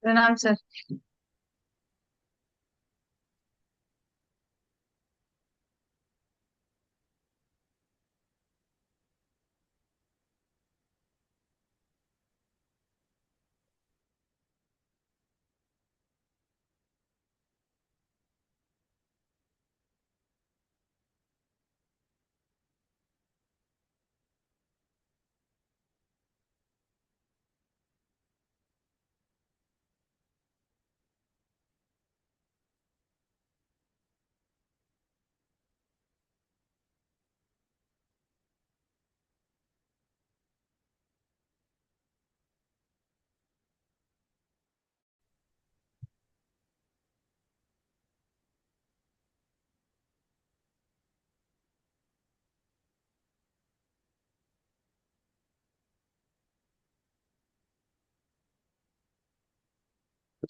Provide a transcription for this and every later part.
प्रणाम sir.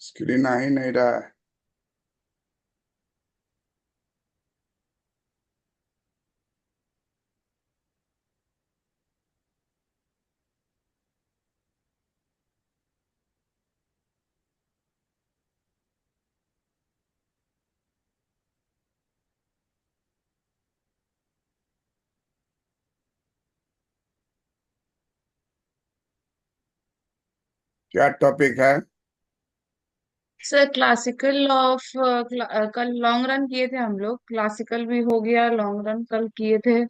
Screen आ ही नहीं रहा है। क्या टॉपिक है? सर क्लासिकल ऑफ कल लॉन्ग रन किए थे हम लोग। क्लासिकल भी हो गया, लॉन्ग रन कल किए थे,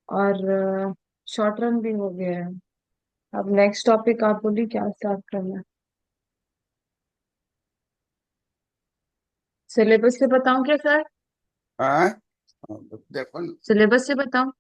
और शॉर्ट रन भी हो गया है। अब नेक्स्ट टॉपिक आप बोलिए क्या स्टार्ट करना है। सिलेबस से बताऊं क्या सर? हाँ, देखो न। सिलेबस से बताऊं?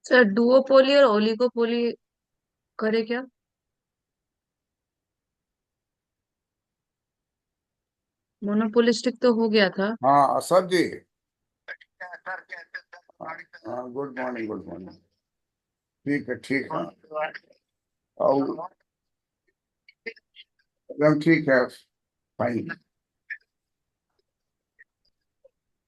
सर डुओपोली और ओलिगोपोली करे क्या? मोनोपोलिस्टिक तो हो गया था। हाँ, असद जी। हाँ, गुड मॉर्निंग, गुड मॉर्निंग। ठीक है, ठीक है। और एकदम ठीक है। फाइन।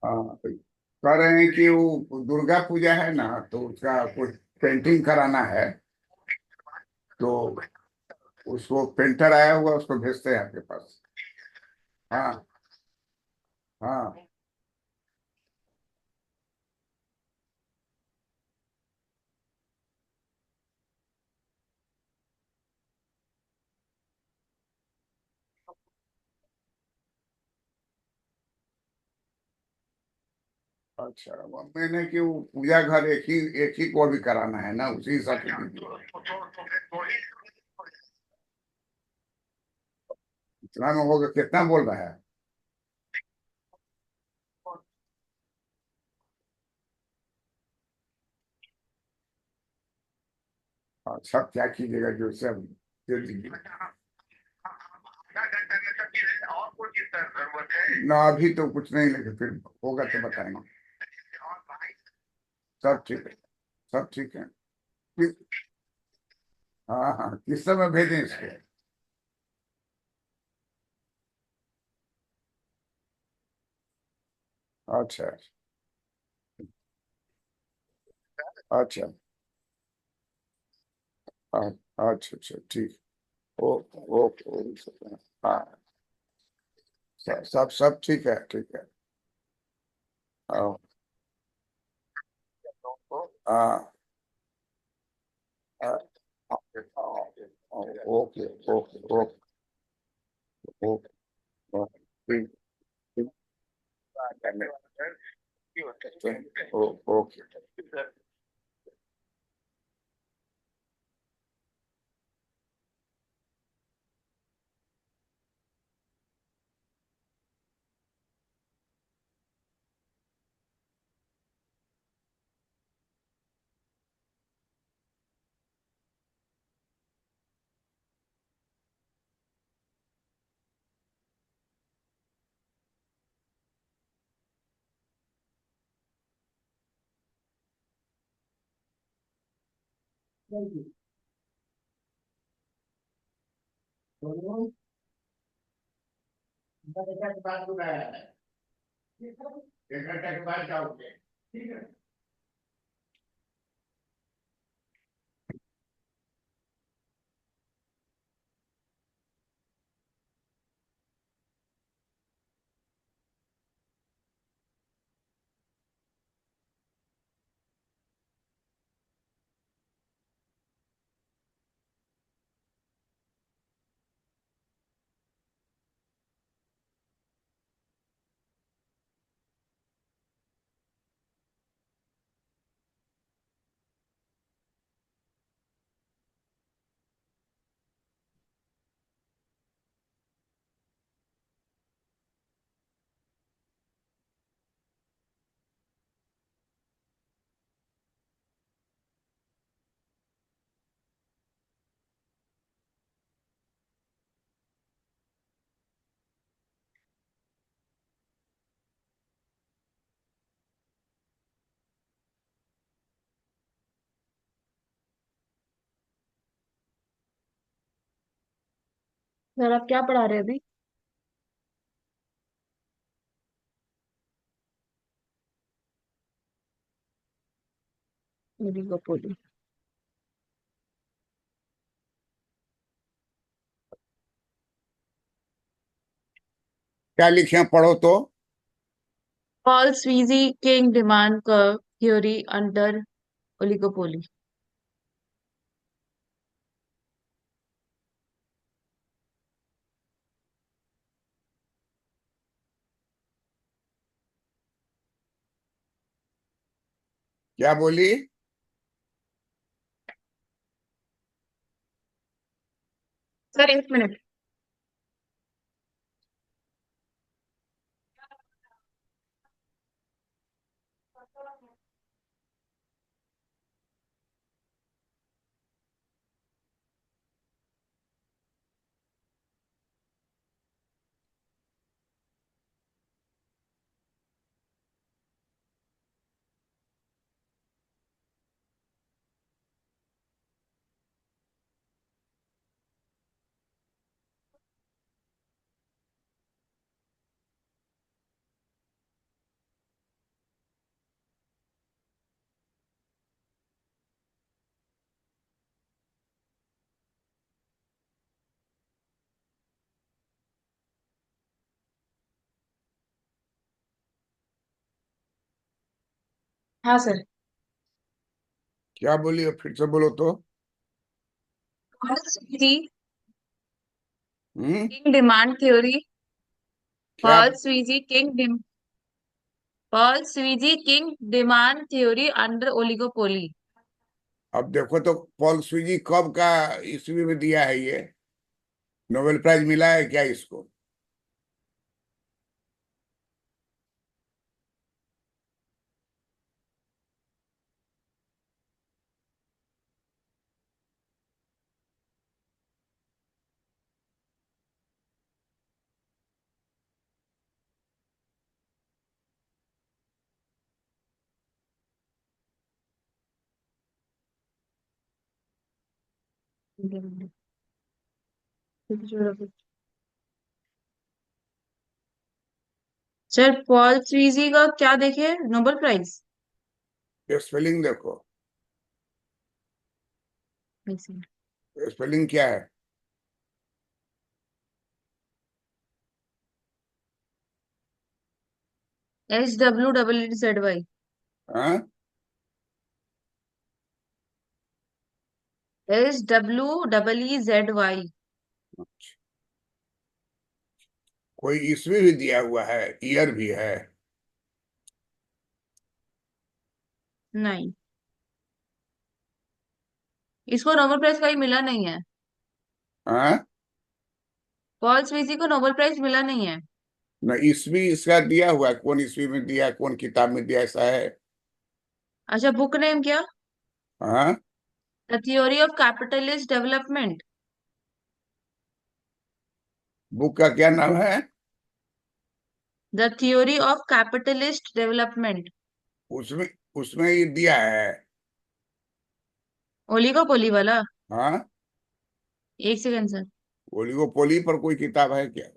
हाँ, कह रहे हैं कि वो दुर्गा पूजा है ना, तो उसका कुछ पेंटिंग कराना है। तो उसको पेंटर आया हुआ, उसको भेजते हैं आपके पास। हाँ, हाँ। अच्छा, वो मैंने कि वो पूजा घर एक ही को भी कराना है ना, उसी हिसाब से दीजिए। इतना में होगा? कितना बोल रहा है? अच्छा, क्या कीजिएगा जो सब दे दीजिए। ना, अभी तो कुछ नहीं, लेकिन फिर होगा तो बताएंगे। सब ठीक है। सब ठीक है। हाँ हाँ, किस समय भेजें इसके? अच्छा अच्छा। अच्छा अच्छा, ठीक। ओ ओके ओके। हाँ, सब सब ठीक है, ठीक है। हाँ हाँ, हाँ, okay okay okay okay okay, ठीक ठीक। ओके। एक घंटे के बाद जाओगे? ठीक है। सर आप क्या पढ़ा रहे हैं अभी? ओलिगोपोली। क्या लिखे हैं, पढ़ो तो। Paul Sweezy king demand curve theory under oligopoly. क्या बोली? सर एक मिनट। हाँ सर। क्या बोली, फिर से बोलो तो। Paul Sweezy hmm. King demand theory. क्या? Paul Sweezy king demand theory under oligopoly. अब देखो तो, पॉल स्वीजी कब का ईस्वी में दिया है ये? नोबेल प्राइज मिला है क्या इसको? सर पॉल स्वीजी का क्या देखे नोबेल प्राइज? ये स्पेलिंग देखो। स्पेलिंग क्या है? HWEEZY। हाँ? HWEEZY। कोई ईस्वी भी दिया हुआ है, ईयर भी है? नहीं, इसको नोबेल प्राइज कहीं मिला नहीं है। हाँ? पॉल स्वीजी को नोबेल प्राइज मिला नहीं है। न, ईस्वी इसका दिया हुआ है, कौन ईस्वी में दिया है, कौन किताब में दिया, ऐसा है? अच्छा, बुक नेम क्या? हाँ? The theory of capitalist development. Book का क्या नाम है? The theory of capitalist development. उसमें उसमें ये दिया है। ओलिगोपोली वाला। हाँ? एक सेकंड सर। ओलिगोपोली पर कोई किताब है क्या?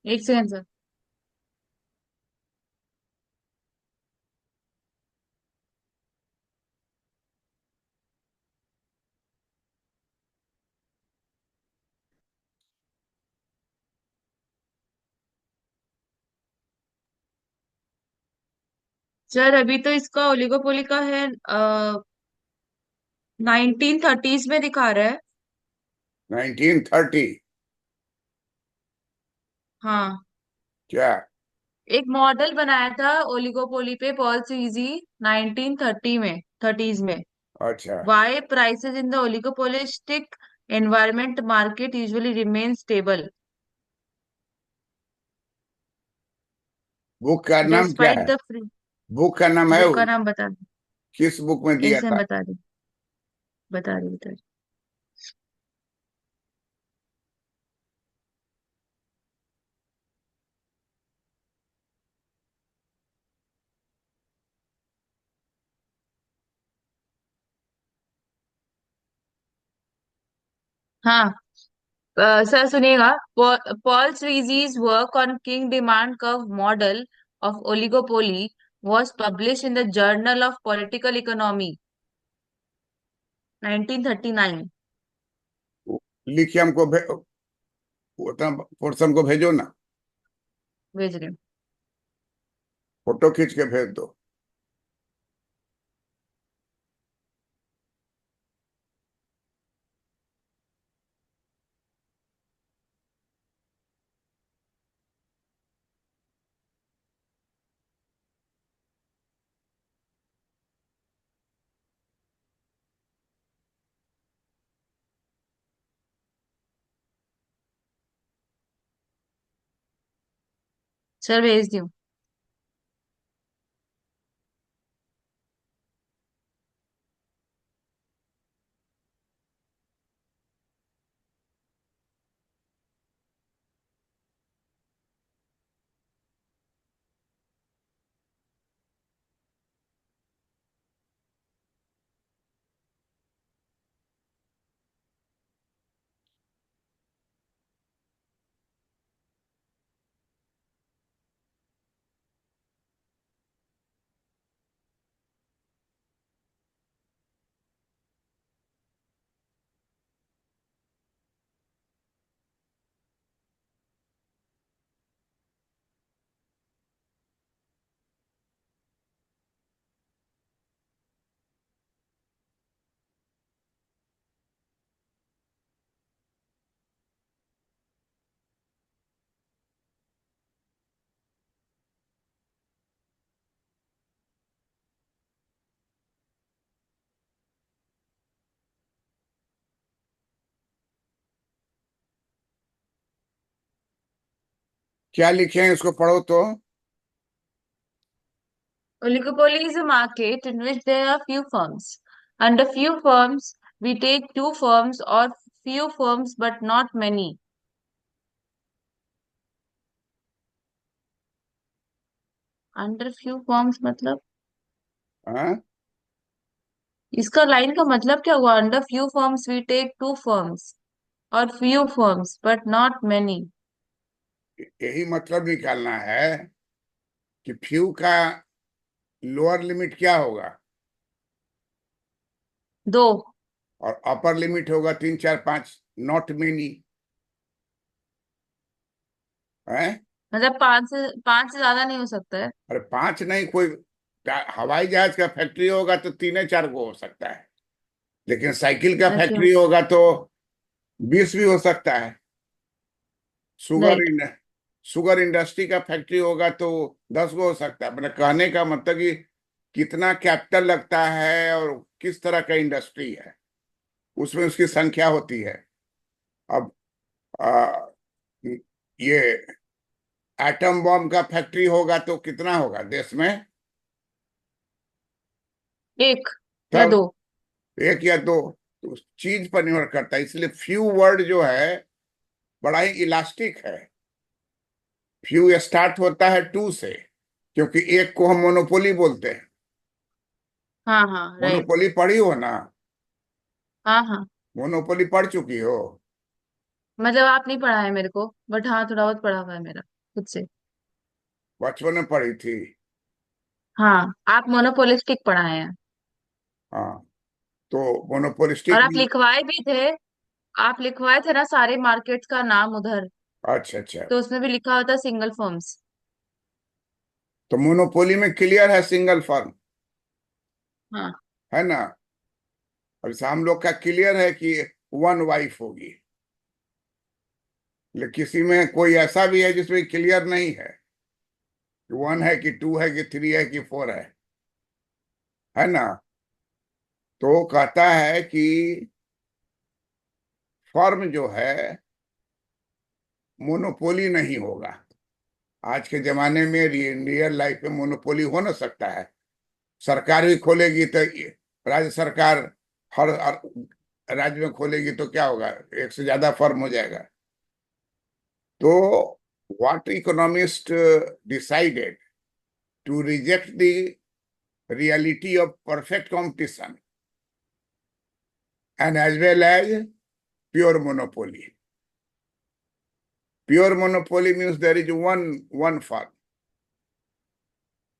एक सेकंड सर। सर अभी तो इसका ओलिगोपोली का है 1930s में दिखा रहा है। 1930? हाँ। क्या? एक मॉडल बनाया था ओलिगोपोली पे पॉल सीजी 1930 में, 30s में। अच्छा। Why prices in the oligopolistic environment market usually remain stable book का नाम क्या despite है? the free। बुक का नाम है बुक वो? का नाम बता दो। किस बुक में एक दिया से था? बता दो। बता दो। हाँ। सर सुनिएगा। Paul Sweezy's work on king demand curve model of oligopoly was published in the Journal of Political Economy 1939। लिखिए हमको उतना पोर्शन को भेजो ना। भेज रही हूँ। फोटो खींच के भेज दो। सर भेज दी हूँ। क्या लिखे हैं इसको पढ़ो तो। Oligopoly is a market in which there are few firms. Under few firms, we take two firms or few firms but not many. Under few firms मतलब? हाँ, इसका लाइन का मतलब क्या हुआ? Under few firms we take two firms और few firms but not many. यही मतलब निकालना है कि फ्यू का लोअर लिमिट क्या होगा दो। और अपर लिमिट होगा तीन चार पांच, नॉट मेनी है। मतलब पांच से ज्यादा नहीं हो सकता है? अरे पांच नहीं, कोई हवाई जहाज का फैक्ट्री होगा तो तीन चार को हो सकता है, लेकिन साइकिल का अच्छा। फैक्ट्री होगा तो 20 भी हो सकता है। Sugar right. इन शुगर इंडस्ट्री का फैक्ट्री होगा तो 10 को हो सकता है। मतलब कहने का मतलब कि कितना कैपिटल लगता है और किस तरह का इंडस्ट्री है, उसमें उसकी संख्या होती है। अब आ, ये एटम बॉम्ब का फैक्ट्री होगा तो कितना होगा देश में? एक या तब दो? एक या दो, तो उस चीज पर निर्भर करता है। इसलिए फ्यू वर्ड जो है बड़ा ही इलास्टिक है। फ्यू स्टार्ट होता है टू से, क्योंकि एक को हम मोनोपोली बोलते हैं। हाँ हाँ राइट। मोनोपोली पढ़ी हो ना? हाँ हाँ। मोनोपोली पढ़ चुकी हो? मतलब आप नहीं पढ़ा है मेरे को, बट हाँ थोड़ा बहुत पढ़ा हुआ है मेरा खुद से। बचपन में पढ़ी थी। हाँ, आप मोनोपोलिस्टिक पढ़ाए हैं। हाँ, तो और मोनोपोलिस्टिक आप में। लिखवाए भी थे। आप लिखवाए थे ना सारे मार्केट्स का नाम उधर। अच्छा अच्छा। तो उसमें भी लिखा होता सिंगल फर्म्स। तो मोनोपोली में क्लियर है सिंगल फर्म, हाँ है ना? और जैसे हम लोग का क्लियर है कि वन वाइफ होगी, लेकिन किसी में कोई ऐसा भी है जिसमें क्लियर नहीं है कि वन है कि टू है कि थ्री है कि फोर है ना? तो कहता है कि फर्म जो है मोनोपोली नहीं होगा। आज के जमाने में रियल लाइफ में मोनोपोली हो ना सकता है। सरकार भी खोलेगी तो राज्य सरकार हर राज्य में खोलेगी तो क्या होगा, एक से ज्यादा फर्म हो जाएगा। तो what economist decided to reject the reality of perfect competition and as well as pure monopoly. Pure monopoly means there is one firm,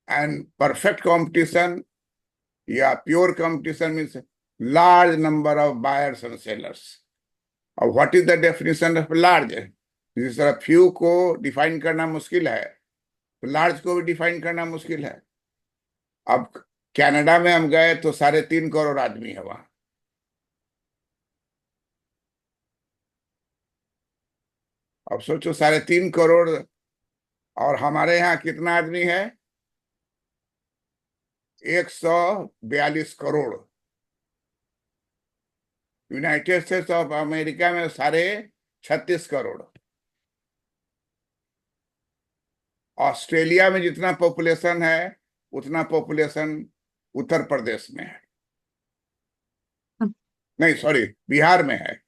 and perfect competition, yeah, pure competition means large number of buyers and sellers. और what is the definition of large? जिस तरह few को define करना मुश्किल है, तो large को भी डिफाइन करना मुश्किल है। अब कनाडा में हम गए तो 3.5 करोड़ आदमी है वहां। अब सोचो 3.5 करोड़, और हमारे यहाँ कितना आदमी है? 142 crore. United states of America में 36.5 करोड़। ऑस्ट्रेलिया में जितना पॉपुलेशन है उतना पॉपुलेशन उत्तर प्रदेश में है, नहीं सॉरी, बिहार में है।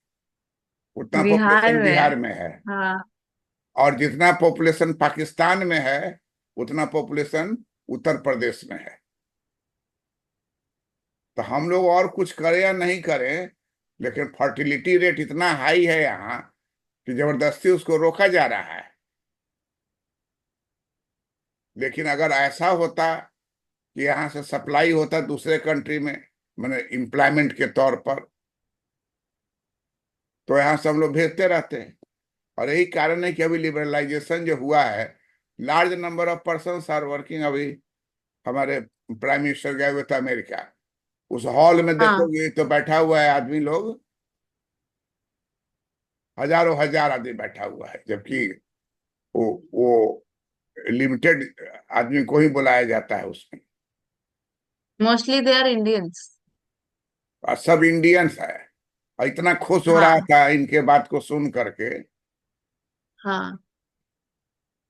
उतना बिहार पॉपुलेशन में। बिहार में है। हाँ। और जितना पॉपुलेशन पाकिस्तान में है उतना पॉपुलेशन उत्तर प्रदेश में है। तो हम लोग और कुछ करें या नहीं करें, लेकिन फर्टिलिटी रेट इतना हाई है यहाँ कि जबरदस्ती उसको रोका जा रहा है। लेकिन अगर ऐसा होता कि यहाँ से सप्लाई होता दूसरे कंट्री में, मैंने एम्प्लॉयमेंट के तौर पर, तो यहाँ से हम लोग भेजते रहते हैं। और यही कारण है कि अभी लिबरलाइजेशन जो हुआ है, large number of person are working. अभी हमारे प्राइम मिनिस्टर गए हुए थे अमेरिका, उस हॉल में हाँ। देखोगे तो बैठा हुआ है आदमी लोग, हजारों हजार आदमी बैठा हुआ है, जबकि वो लिमिटेड आदमी को ही बुलाया जाता है उसमें। Mostly they are Indians. और सब इंडियंस है। और इतना खुश हो रहा हाँ था इनके बात को सुन करके। हाँ।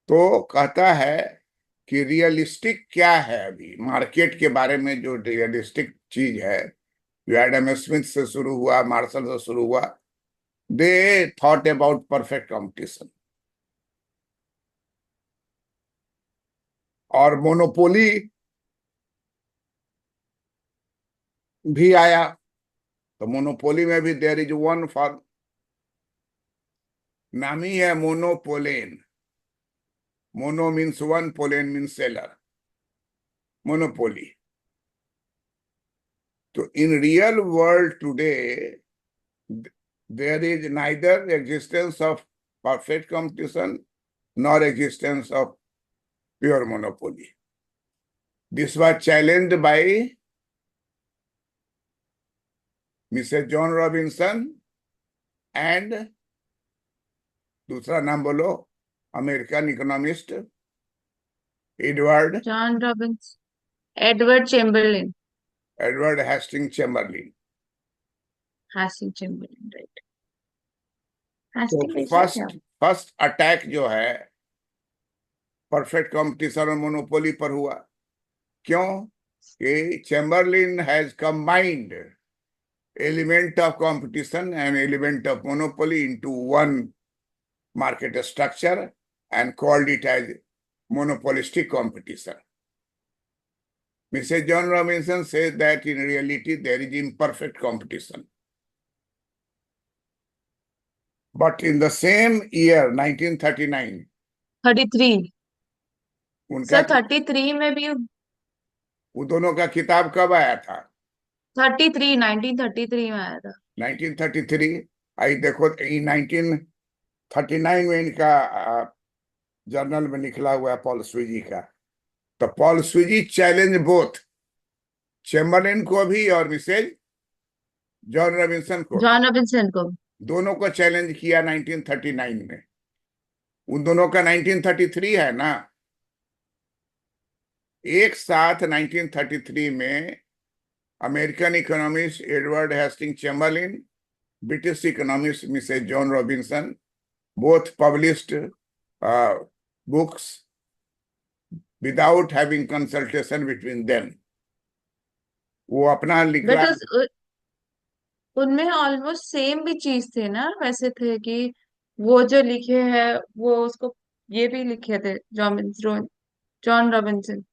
तो कहता है कि रियलिस्टिक क्या है अभी मार्केट के बारे में, जो रियलिस्टिक चीज है, जो एडम स्मिथ से शुरू हुआ, मार्शल से शुरू हुआ, they thought about perfect competition. और मोनोपोली भी आया। तो मोनोपोली में भी देयर इज वन फॉर, नाम ही है मोनोपोलेन। मोनो मीन्स वन, पोलेन मीन्स सेलर, मोनोपोली। तो in real world today there is neither existence of perfect competition nor existence of pure monopoly. This was challenged by Mrs. John Robinson and दूसरा नाम बोलो, American economist Edward John Robbins, Edward Chamberlin, Edward Hasting Chamberlin. Hasting Chamberlin, right. तो Hasting भेजा क्या? First first attack जो है perfect competition और monopoly पर हुआ। क्यों? कि Chamberlain has combined element of competition and element of monopoly into one market structure and called it as monopolistic competition. Mrs. John Robinson says that in reality there is imperfect competition. But in the same year, 1939, 33, उनका sir 33 में भी। वो दोनों का किताब कब आया था? 33, 1933 में आया था। 1933। आई देखो, 1939 में इनका जर्नल में निकला हुआ है पॉल स्विजी का। तो Paul Sweezy challenge both Chamberlain को भी और मिसेज जॉन रॉबिन्सन को भी, जॉन रॉबिन्सन को। दोनों को चैलेंज किया 1939 में। उन दोनों का 1933 है ना। एक साथ 1933 में American economist Edward Hasting Chamberlin, British economist Mrs John Robinson, both published books without having consultation between them. वो अपना लिखला। बट उनमें ऑलमोस्ट सेम भी चीज थे ना, वैसे थे कि वो जो लिखे हैं वो उसको ये भी लिखे थे जॉन रॉबिन्सन।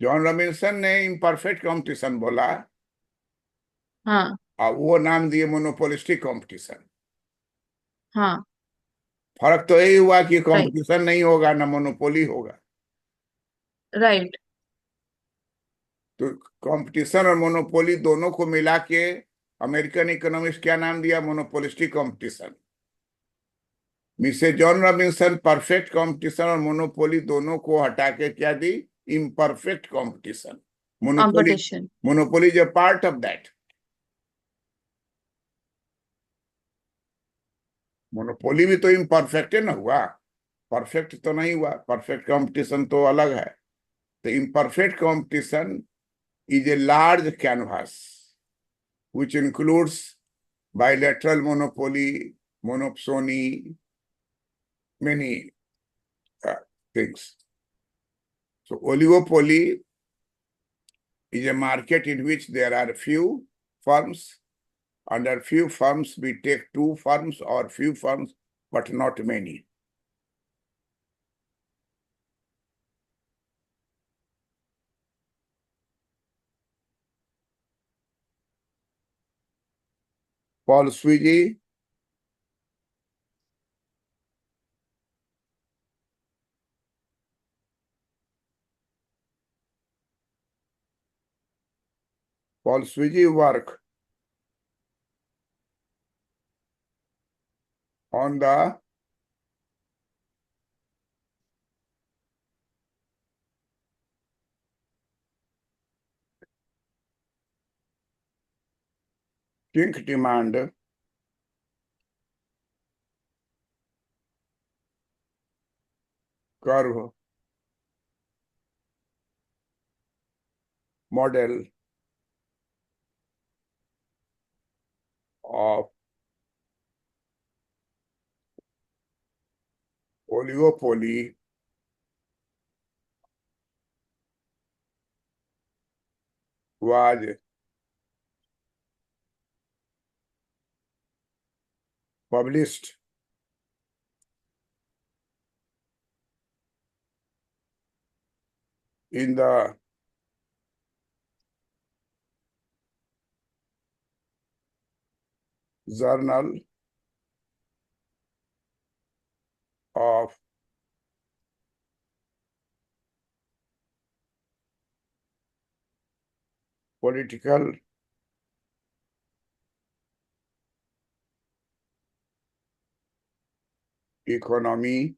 जॉन रॉबिन्सन ने इम्परफेक्ट कंपटीशन बोला हाँ। और वो नाम दिए मोनोपोलिस्टिक कंपटीशन। हाँ। फर्क तो यही हुआ कि राइट। कंपटीशन नहीं होगा ना मोनोपोली होगा। राइट। तो कंपटीशन और मोनोपोली दोनों को मिला के अमेरिकन इकोनॉमिस्ट क्या नाम दिया? Monopolistic competition. Mrs Joan Robinson perfect competition और मोनोपोली दोनों को हटा के क्या दी? Imperfect competition. Monopoly, competition. Monopoly is a part of that. Monopoly भी तो इम्परफेक्ट है ना हुआ, परफेक्ट तो नहीं हुआ। परफेक्ट कंपटीशन तो अलग है। तो imperfect competition is a large canvas which includes bilateral monopoly, monopsony, many things. So oligopoly is a market in which there are few firms. Under few firms, we take two firms or few firms, but not many. Paul Swigi, Paul Swigi work on the kink demand curve model of oligopoly was published in the Journal of Political Economy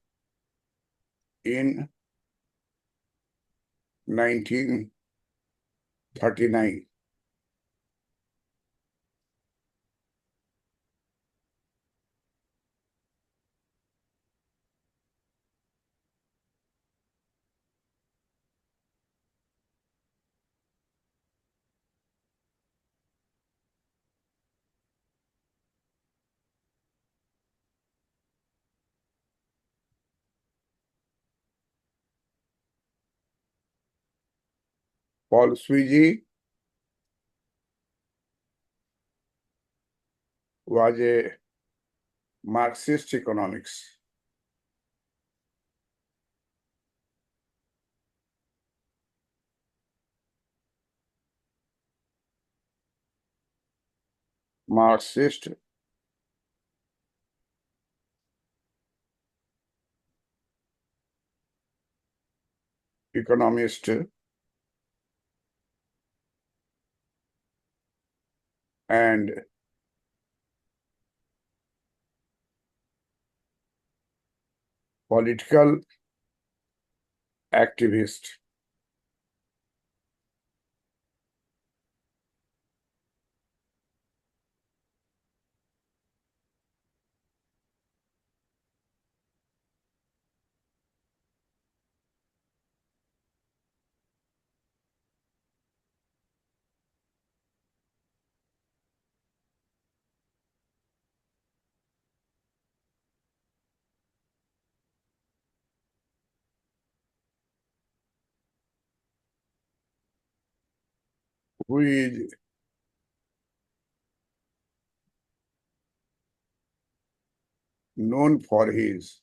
in 1939. Paul Swiji was a Marxist economics. Marxist economist and political activist. Who is known for his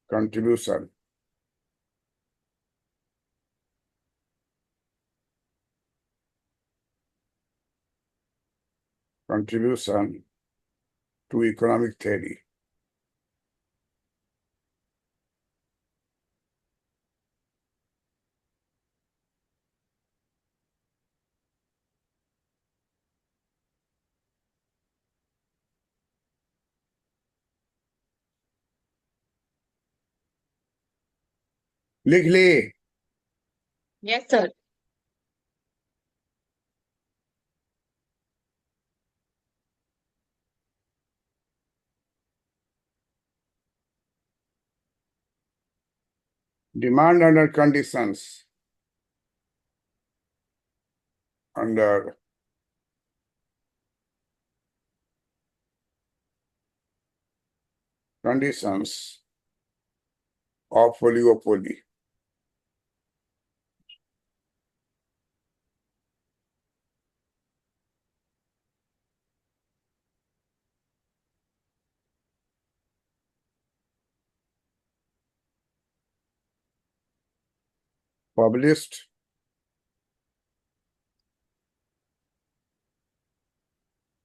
contribution contribution to economic theory. लिख लिए। Yes sir. Demand under conditions, under conditions of oligopoly. Published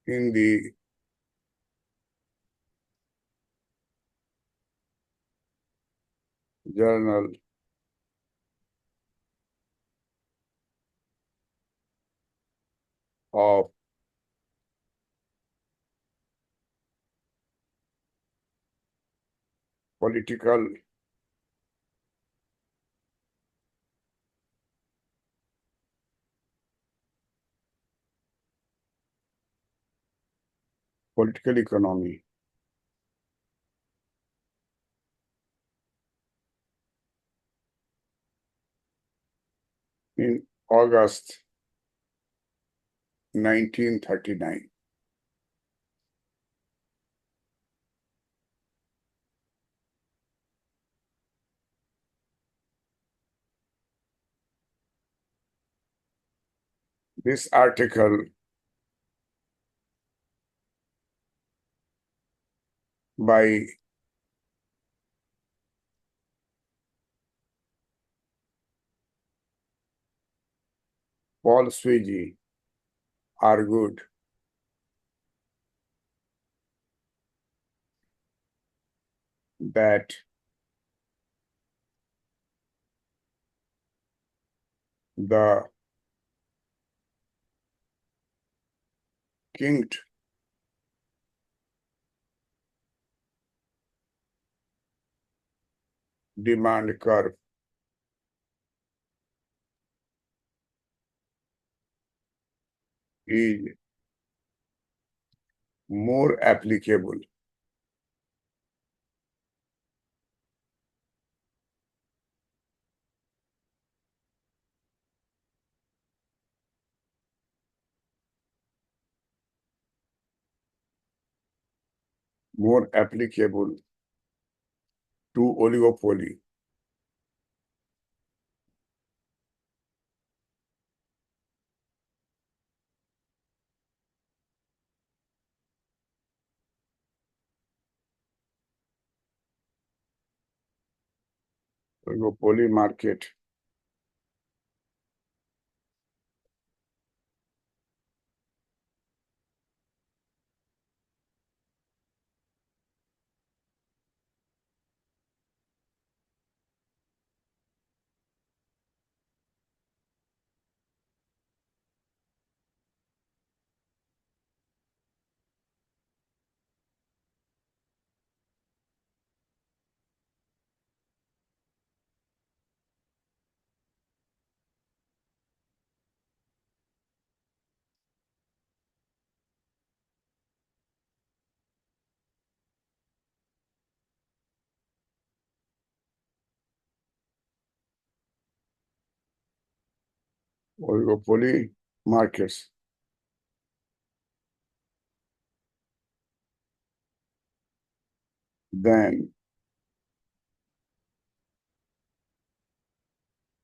in the Journal of Political Political Economy in August 1939. This article by Paul Swayze are good. That the kinked demand curve is more applicable more applicable to oligopoly. Oligopoly market. Oligopoly markets. Then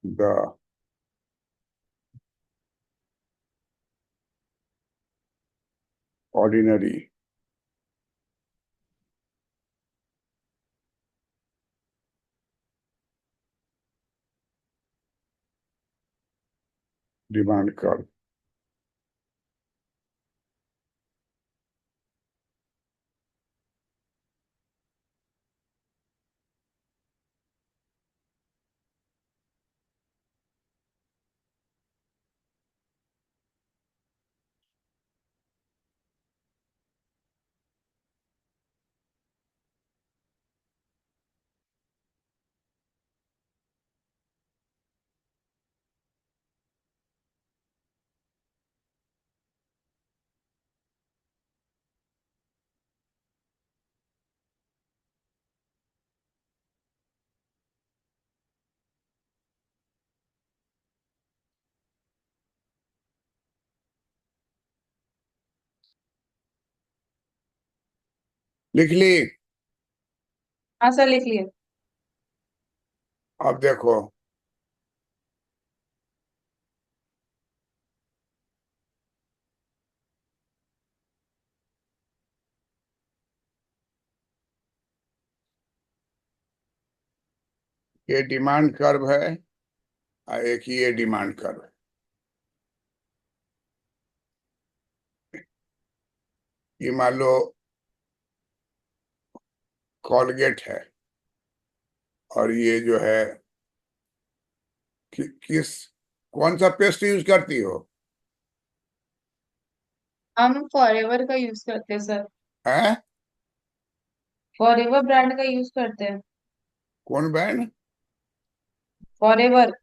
the ordinary demand curve. लिख ली। हाँ sir, लिख लिए। अब देखो, ये demand curve है और एक ये डिमांड कर्व है। ये मान लो कॉलगेट है और ये जो है किस कौन सा पेस्ट यूज करती हो? हम फॉरएवर का यूज करते हैं सर। हैं? फॉरएवर ब्रांड का यूज करते हैं। कौन ब्रांड? फॉरएवर।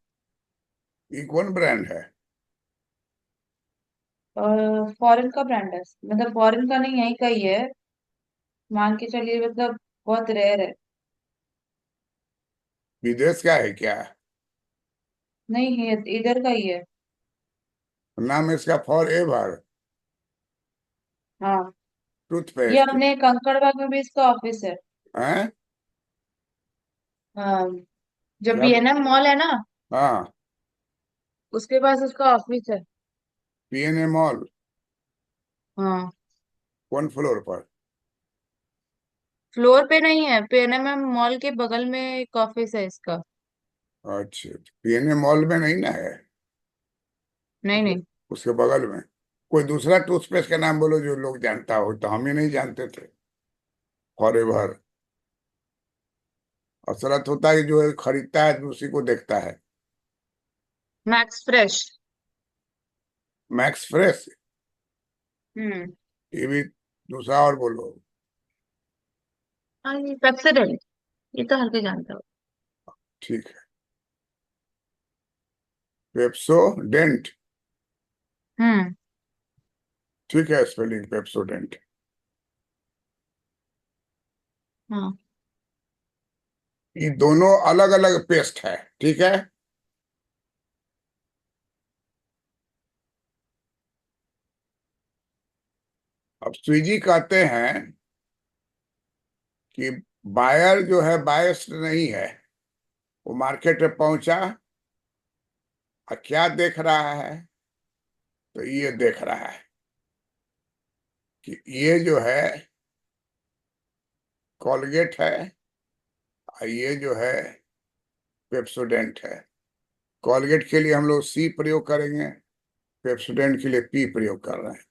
ये कौन ब्रांड है? फॉरेन का ब्रांड है, मतलब फॉरेन का नहीं, यहीं का ही है। मान के चलिए, मतलब बहुत रेयर है। विदेश का है क्या? नहीं है, इधर का ही है। नाम इसका फॉर एवर हाँ। ये टूथपेस्ट अपने कंकड़बाग में भी इसका ऑफिस है। है? हाँ। जो क्या? बीएनएम मॉल है ना, हाँ, उसके पास इसका ऑफिस है। PNA mall. हाँ। कौन फ्लोर पर? फ्लोर पे नहीं है, बीएनएम मॉल के बगल में एक ऑफिस है इसका। अच्छा, पीएनए मॉल में नहीं ना है? नहीं नहीं। उसके बगल में कोई दूसरा टूथपेस्ट का नाम बोलो जो लोग जानता हो, तो हम ही नहीं जानते थे। फॉरएवर। असरत होता है कि जो खरीदता है तो उसी को देखता है। Max Fresh. Max Fresh. Hmm. ये भी दूसरा और बोलो। हाँ, ये पेप्सोडेंट, ये तो हर कोई जानता हो। ठीक है। पेप्सोडेंट। हम्म। ठीक है, स्पेलिंग पेप्सोडेंट। हाँ। ये दोनों अलग अलग पेस्ट है, ठीक है। अब स्वीजी कहते हैं कि बायर जो है बायस्ड नहीं है। वो मार्केट में पहुंचा और क्या देख रहा है, तो ये देख रहा है कि ये जो है कॉलगेट है और ये जो है पेप्सोडेंट है। कॉलगेट के लिए हम लोग सी प्रयोग करेंगे, पेप्सोडेंट के लिए पी प्रयोग कर रहे हैं।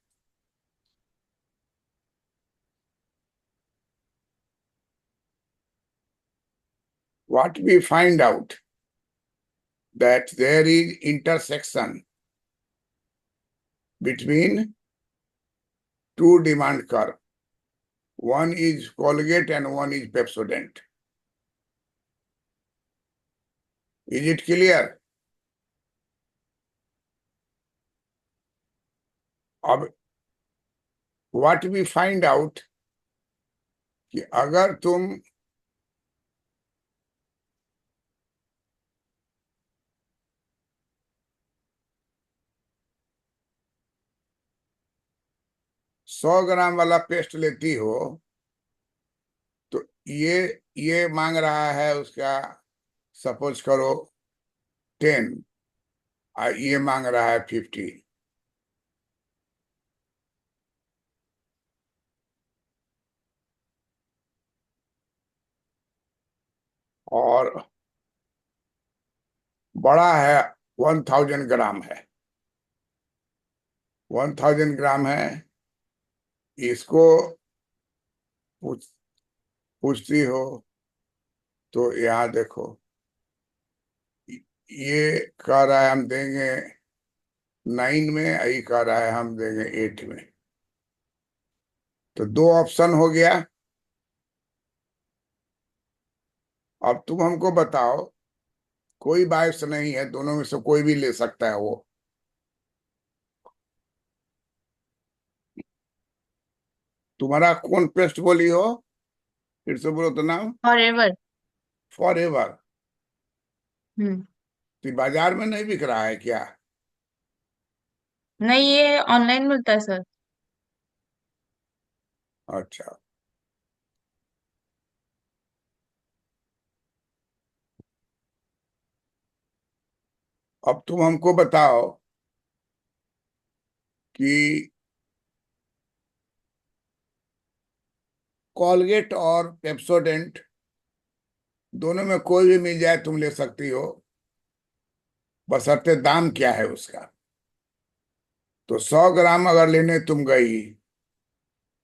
What we find out that there is intersection between two demand curve. One is Colgate and one is Pepsodent. Is it clear? अब what we find out कि अगर तुम 100 ग्राम वाला पेस्ट लेती हो, तो ये मांग रहा है उसका, सपोज करो 10, और ये मांग रहा है 50। और बड़ा है 1000 ग्राम है, 1000 ग्राम है। इसको पूछ पूछती हो तो यहाँ देखो, ये कह रहा है हम देंगे 9 में, यही कह रहा है हम देंगे 8 में। तो दो ऑप्शन हो गया। अब तुम हमको बताओ, कोई बायस नहीं है, दोनों में से कोई भी ले सकता है वो। तुम्हारा कौन पेस्ट बोली हो, फिर से बोलो तो नाम। फॉरएवर। Forever. हम्म। तो बाजार में नहीं बिक रहा है क्या? नहीं, ये ऑनलाइन मिलता है सर। अच्छा। अब तुम हमको बताओ कि कॉलगेट और पेप्सोडेंट दोनों में कोई भी मिल जाए तुम ले सकती हो, बशर्ते दाम क्या है उसका। तो 100 ग्राम अगर लेने तुम गई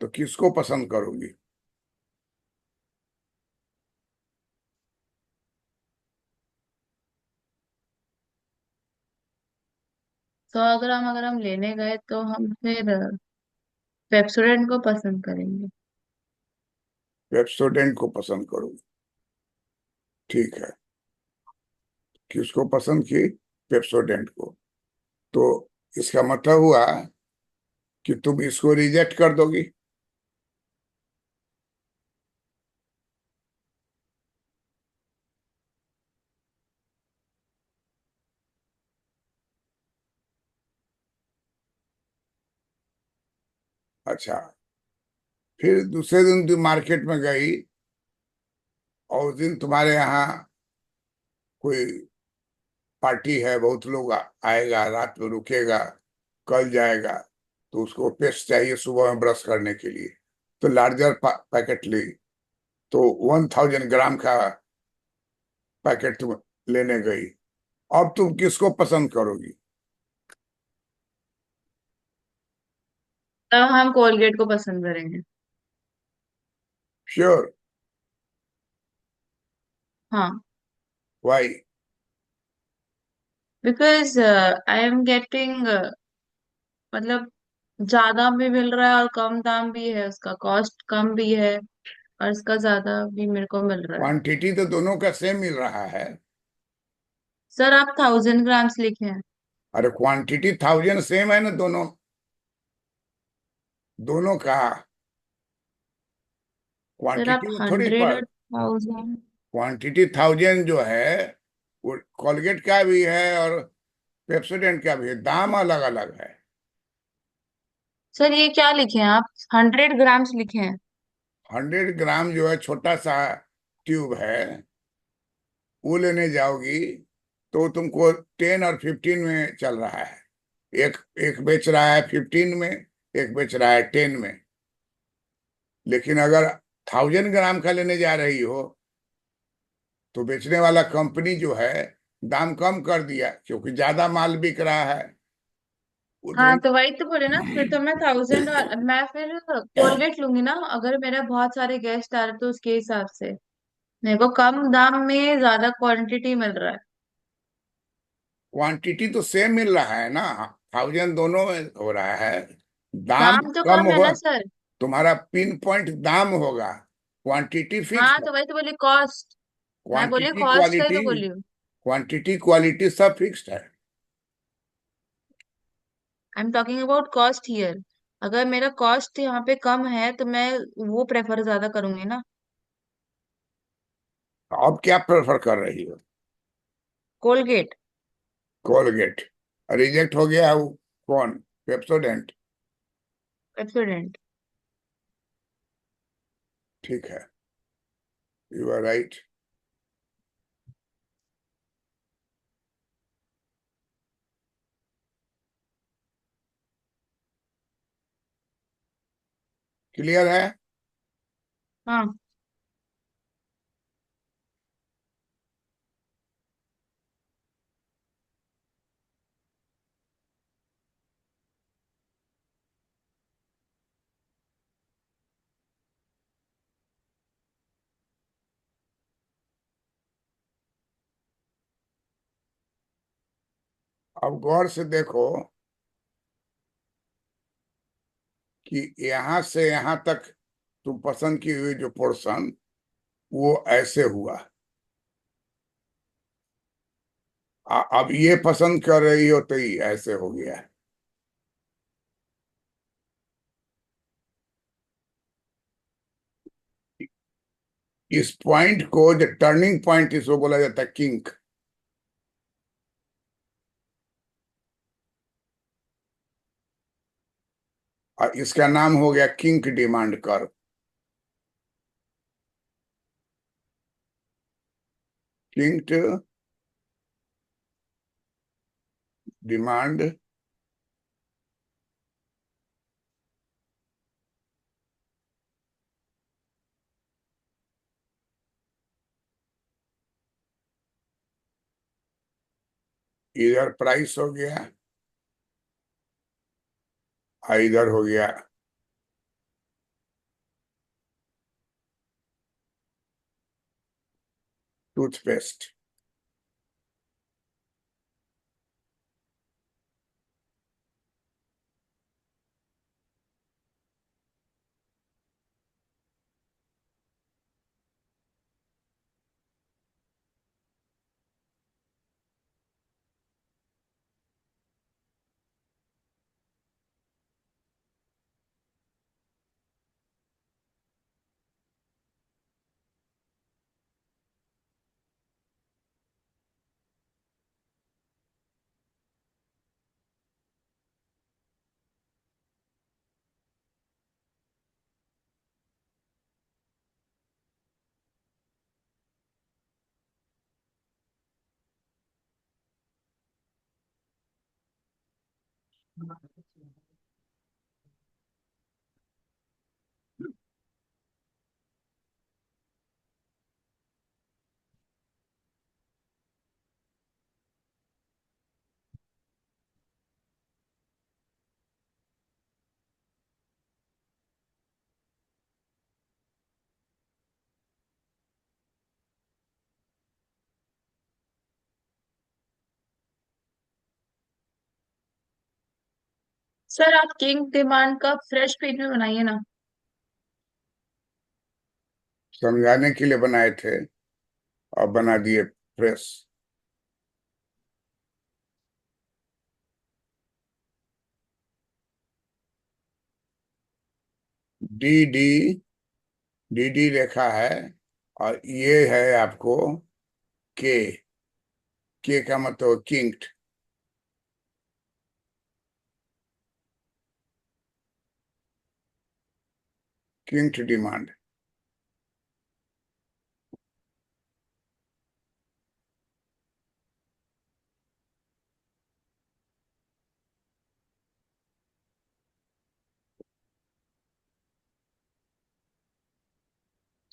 तो किसको पसंद करोगी? 100 ग्राम अगर हम लेने गए तो हम फिर पेप्सोडेंट को पसंद करेंगे। पेप्सोडेंट को पसंद करोगी, ठीक है। किसको पसंद की? पेप्सोडेंट को। तो इसका मतलब हुआ कि तुम इसको रिजेक्ट कर दोगी। अच्छा। फिर दूसरे दिन तुम मार्केट में गई और उस दिन तुम्हारे यहाँ कोई पार्टी है, बहुत लोग आएगा, रात में रुकेगा, कल जाएगा, तो उसको पेस्ट चाहिए सुबह में ब्रश करने के लिए। तो लार्जर पैकेट ली, तो 1000 ग्राम का पैकेट तुम लेने गई। अब तुम किसको पसंद करोगी? तब हम कोलगेट को पसंद करेंगे। श्योर। हाँ। Why? Because I am getting, मतलब ज्यादा भी मिल रहा है और कम दाम भी है, उसका कॉस्ट कम भी है और इसका ज्यादा भी मेरे को मिल रहा है। क्वांटिटी तो दोनों का सेम मिल रहा है। सर आप 1000 ग्राम्स लिखे हैं। अरे क्वांटिटी 1000 सेम है ना दोनों, दोनों का सर आप क्वांटिटी में थोड़ी 100 और पर। 1000। क्वांटिटी 1000 जो है वो कॉलगेट का भी है और पेप्सोडेंट का भी है, दाम अलग अलग है। सर ये क्या लिखे हैं आप? 100 ग्राम्स लिखे हैं। 100 ग्राम जो है छोटा सा ट्यूब है, वो लेने जाओगी तो तुमको 10 और 15 में चल रहा है। एक एक बेच रहा है 15 में, एक बेच रहा है 10 में। लेकिन अगर 1000 ग्राम का लेने जा रही हो तो बेचने वाला कंपनी जो है दाम कम कर दिया, क्योंकि ज्यादा माल बिक रहा है। वो हाँ दोनों। तो वही तो बोले ना, फिर तो मैं 1000, और मैं फिर कोलगेट लूंगी ना अगर मेरे बहुत सारे गेस्ट आ रहे तो उसके हिसाब से मेरे को कम दाम में ज्यादा क्वांटिटी मिल रहा है। क्वांटिटी तो सेम मिल रहा है ना, 1000 दोनों में हो रहा है। दाम दाम तो कम कम है हो, ना सर। तुम्हारा पिन पॉइंट दाम होगा, क्वांटिटी फिक्स हाँ है। तो वही तो बोली कॉस्ट। मैं बोली क्वांटिटी कॉस्ट का ही क्वालिटी, तो बोली हूँ। क्वांटिटी क्वालिटी सब फिक्स्ड है। I am talking about cost here. अगर मेरा कॉस्ट यहाँ पे कम है तो मैं वो प्रेफर ज्यादा करूंगी ना। अब क्या प्रेफर कर रही हो? कोलगेट। कोलगेट? रिजेक्ट हो गया वो। कौन? पेप्सोडेंट? पेप्सोडेंट। ठीक है, यू आर राइट। क्लियर है? हाँ। अब गौर से देखो कि यहां से यहां तक तुम पसंद की हुई जो पोर्शन, वो ऐसे हुआ। अब ये पसंद कर रही हो तो ये ऐसे हो गया। इस पॉइंट को, जो टर्निंग पॉइंट इसको बोला जाता है किंक, और इसका नाम हो गया किंक डिमांड कर्व। किंक्ड डिमांड इधर प्राइस हो गया और इधर हो गया टूथपेस्ट। सर आप किंग डिमांड का फ्रेश पेज में बनाइए ना। समझाने के लिए बनाए थे और बना दिए fresh. D D D D लिखा है, और ये है आपको के। के का मतलब किंग। King demand.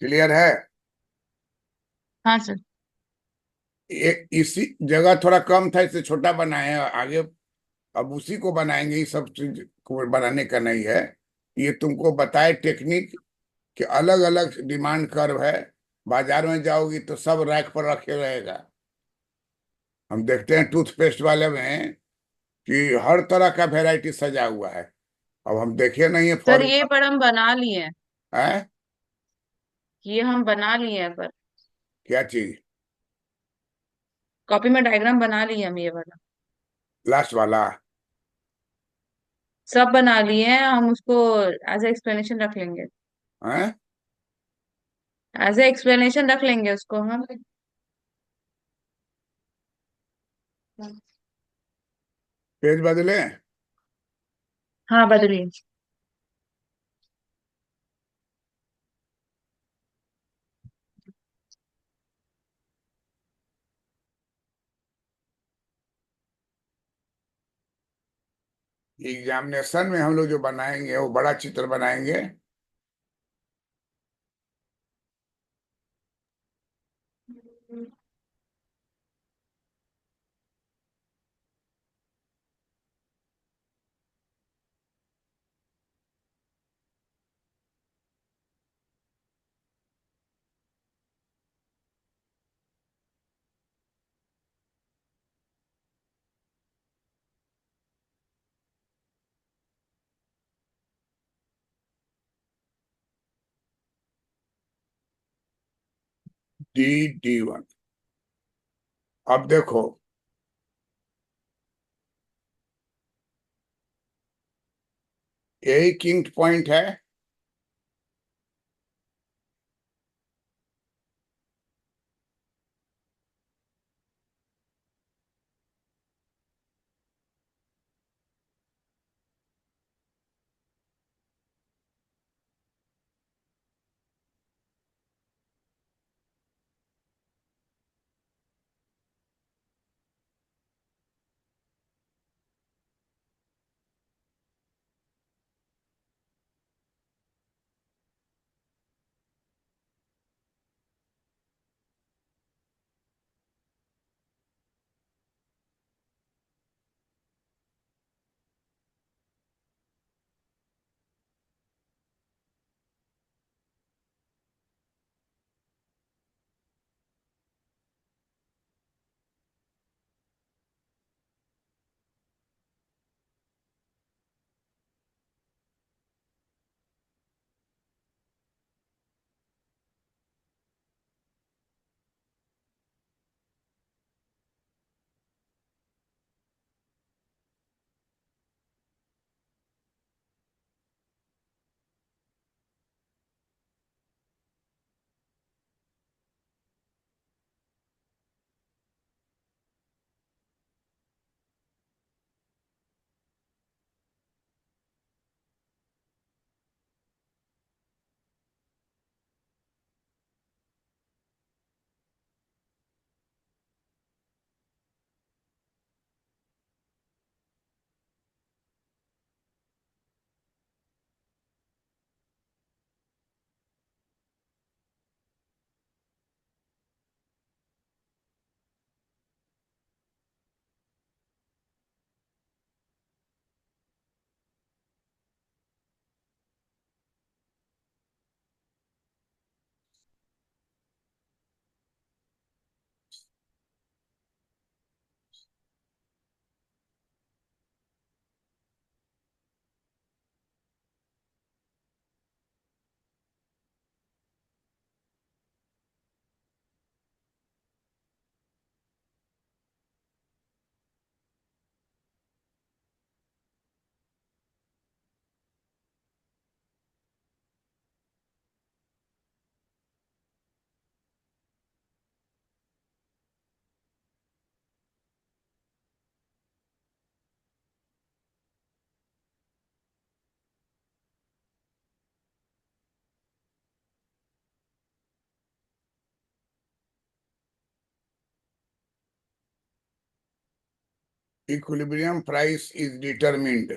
क्लियर है? हाँ सर। एक इसी जगह थोड़ा कम था, इसे छोटा बनाए हैं आगे। अब उसी को बनाएंगे, ये सब चीज को बनाने का नहीं है। ये तुमको बताए टेक्निक कि अलग अलग डिमांड कर्व है। बाजार में जाओगी तो सब रैक पर रखे रहेगा। हम देखते हैं टूथपेस्ट वाले में कि हर तरह का वैरायटी सजा हुआ है। अब हम देखे नहीं है सर ये फॉर्मूला। पर हम बना लिए हैं। है? ये हम बना लिए हैं पर क्या चीज? कॉपी में डायग्राम बना लिए हम ये वाला। लास्ट वाला? सब बना लिए हैं हम उसको। एज ए एक्सप्लेनेशन रख लेंगे। है? एज ए एक्सप्लेनेशन रख लेंगे उसको हम। पेज बदले? हाँ बदलिए। एग्जामिनेशन में हम लोग जो बनाएंगे वो बड़ा चित्र बनाएंगे। D D one. अब देखो, यही किंग पॉइंट है। Equilibrium price is determined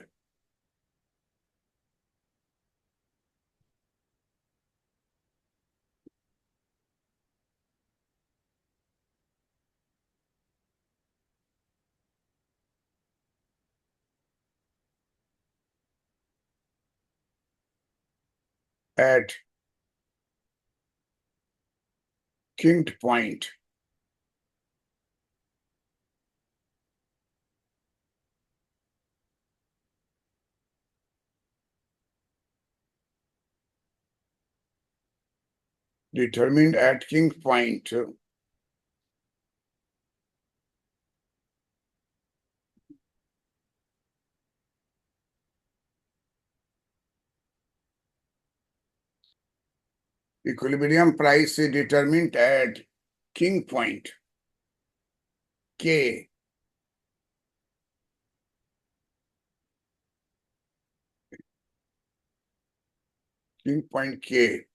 at kinked point. Determined at kinked point. Equilibrium price is determined at king point K. King point K.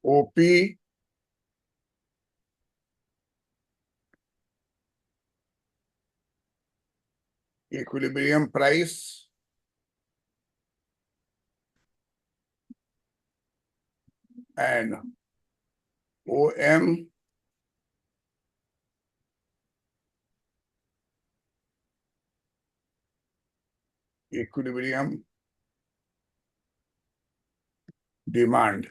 OP equilibrium price and OM equilibrium demand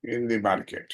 in the market.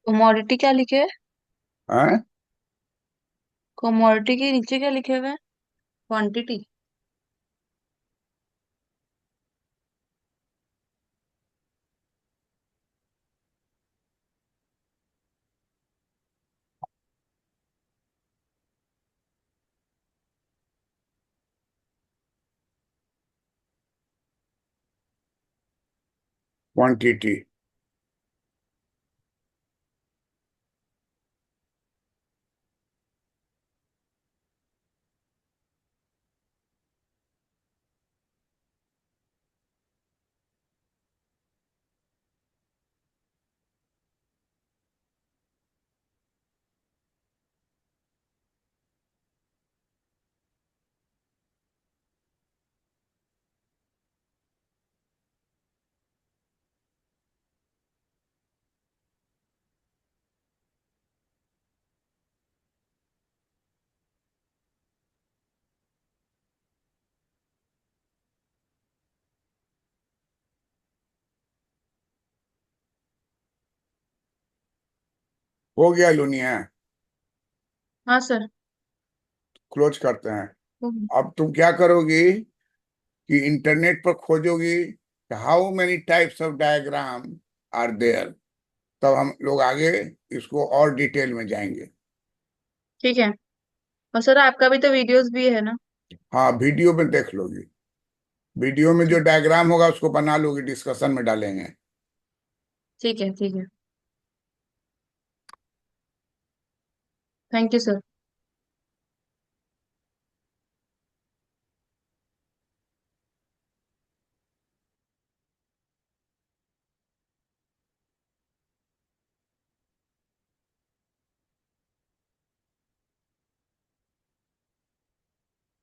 Commodity क्या लिखे है? हाँ, commodity के नीचे क्या लिखे हुए हैं? क्वांटिटी। क्वांटिटी। हो गया लुनिया, हाँ सर। क्लोज करते हैं। हम्म। अब तुम क्या करोगी कि इंटरनेट पर खोजोगी how many types of diagram are there, तब हम लोग आगे इसको और डिटेल में जाएंगे। ठीक है। और सर आपका भी तो वीडियोस भी है ना? हाँ, वीडियो में देख लोगी। वीडियो में जो ठीक। डायग्राम होगा उसको बना लोगी, डिस्कशन में डालेंगे। ठीक है। ठीक है। Thank you sir.